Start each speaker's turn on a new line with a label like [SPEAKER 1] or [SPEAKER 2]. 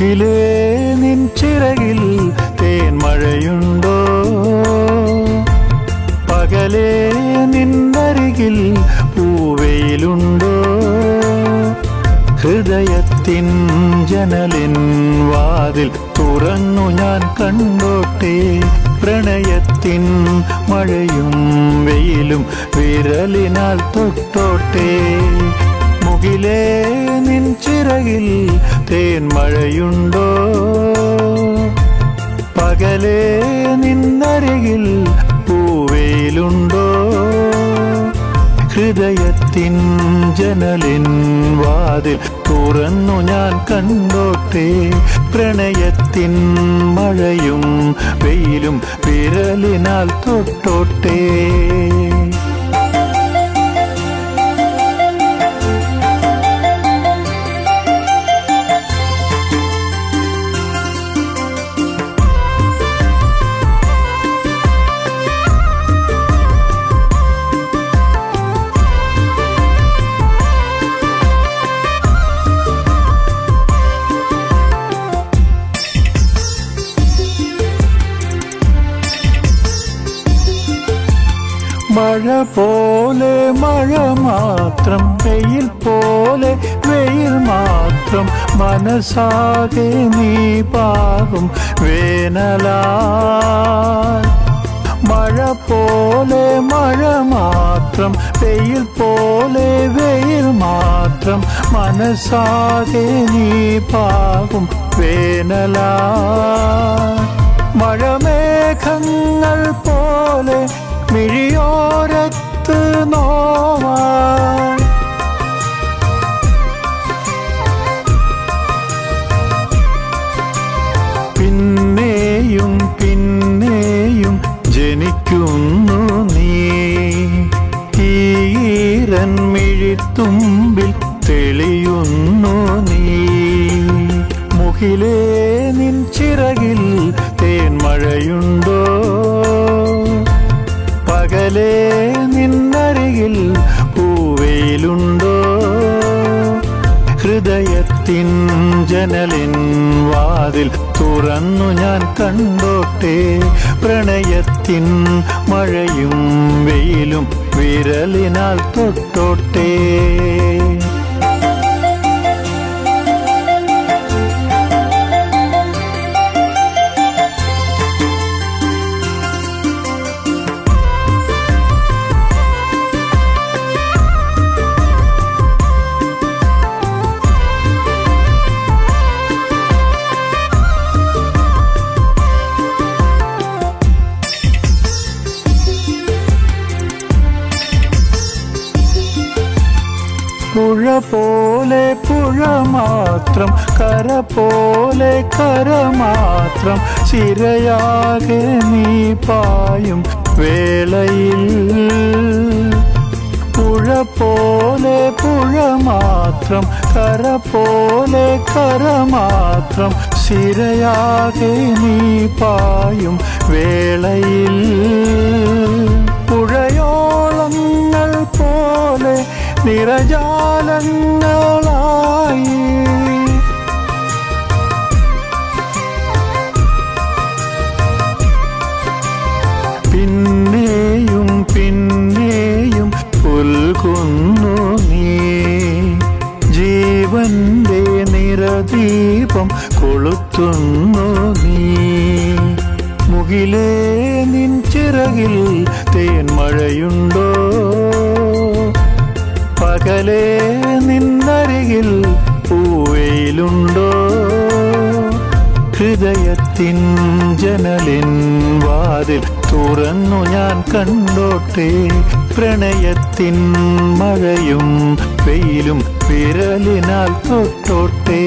[SPEAKER 1] മുകിലേ നിൻ ചിറകിൽ തേൻമഴയുണ്ടോ? പകലേ നിന്നരികിൽ പൂവെയിലുണ്ടോ? ഹൃദയത്തിൻ ജനലിൻ വാതിൽ തുറന്നു ഞാൻ കണ്ടോട്ടെ. പ്രണയത്തിൻ മഴയും വെയിലും വിരലിനാൽ തൊട്ടോട്ടെ. മുകിലേ നിൻ ചിറകിൽ തേൻമഴയുണ്ടോ? പകലേ നിന്നരികിൽ പൂവെയിലുണ്ടോ? ഹൃദയത്തിൻ ജനലിൻ വാതിൽ തുറന്നു ഞാൻ കണ്ടോട്ടെ. പ്രണയത്തിൻ മഴയും വെയിലും വിരലിനാൽ തൊട്ടോട്ടെ. മഴ പോലെ മഴ മാത്രം, വെയിൽ പോലെ വെയിൽ മാത്രം, മനസ്സാകെ നീ പാകും വേനലായി. മഴ പോലെ മഴ മാത്രം, വെയിൽ പോലെ വെയിൽ മാത്രം, മനസ്സാകെ നീ പാകും വേനലായി. മഴമേഘങ്ങൾ പോലെ മിഴിയോരത്ത് നോവാൻ, പിന്നെയും പിന്നെയും ജനിക്കുന്നു നീ. ഈരൻ മിഴിത്തുമ്പിൽ തെളിയുന്നു നീ. മുകിലേ നിൻ ചിറകിൽ തേൻമഴയുണ്ടോ? പകലേ നിന്നരികിൽ പൂവെയിലുണ്ടോ? ഹൃദയത്തിൻ ജനലിൻ വാതിൽ തുറന്നു ഞാൻ കണ്ടോട്ടെ. പ്രണയത്തിൻ മഴയും വെയിലും വിരലിനാൽ തൊട്ടോട്ടെ. പുഴ പോലെ പുഴ മാത്രം, കര പോലെ കര മാത്രം, സിരയാകെ നീ പായും വേളയിൽ. പുഴ പോലെ പുഴ മാത്രം, കര പോലെ കര മാത്രം, സിരയാകെ നീ പായും വേളയിൽ. പുഴയോളങ്ങൾ പോലെ നിറജാലങ്ങളായി, പിന്നെയും പിന്നെയും പുൽകുന്നു നീ. ജീവന്റെ നിറദീപം കൊളുത്തുന്നു നീ. മുകിലേ നിൻ ചിറകിൽ തേൻമഴയുണ്ടോ? പകലേ നിന്നരികിൽ പൂവെയിലുണ്ടോ? ഹൃദയത്തിൻ ജനലിൻ വാതിൽ തുറന്നു ഞാൻ കണ്ടോട്ടെ. പ്രണയത്തിൻ മഴയും വെയിലും വിരലിനാൽ തൊട്ടോട്ടെ.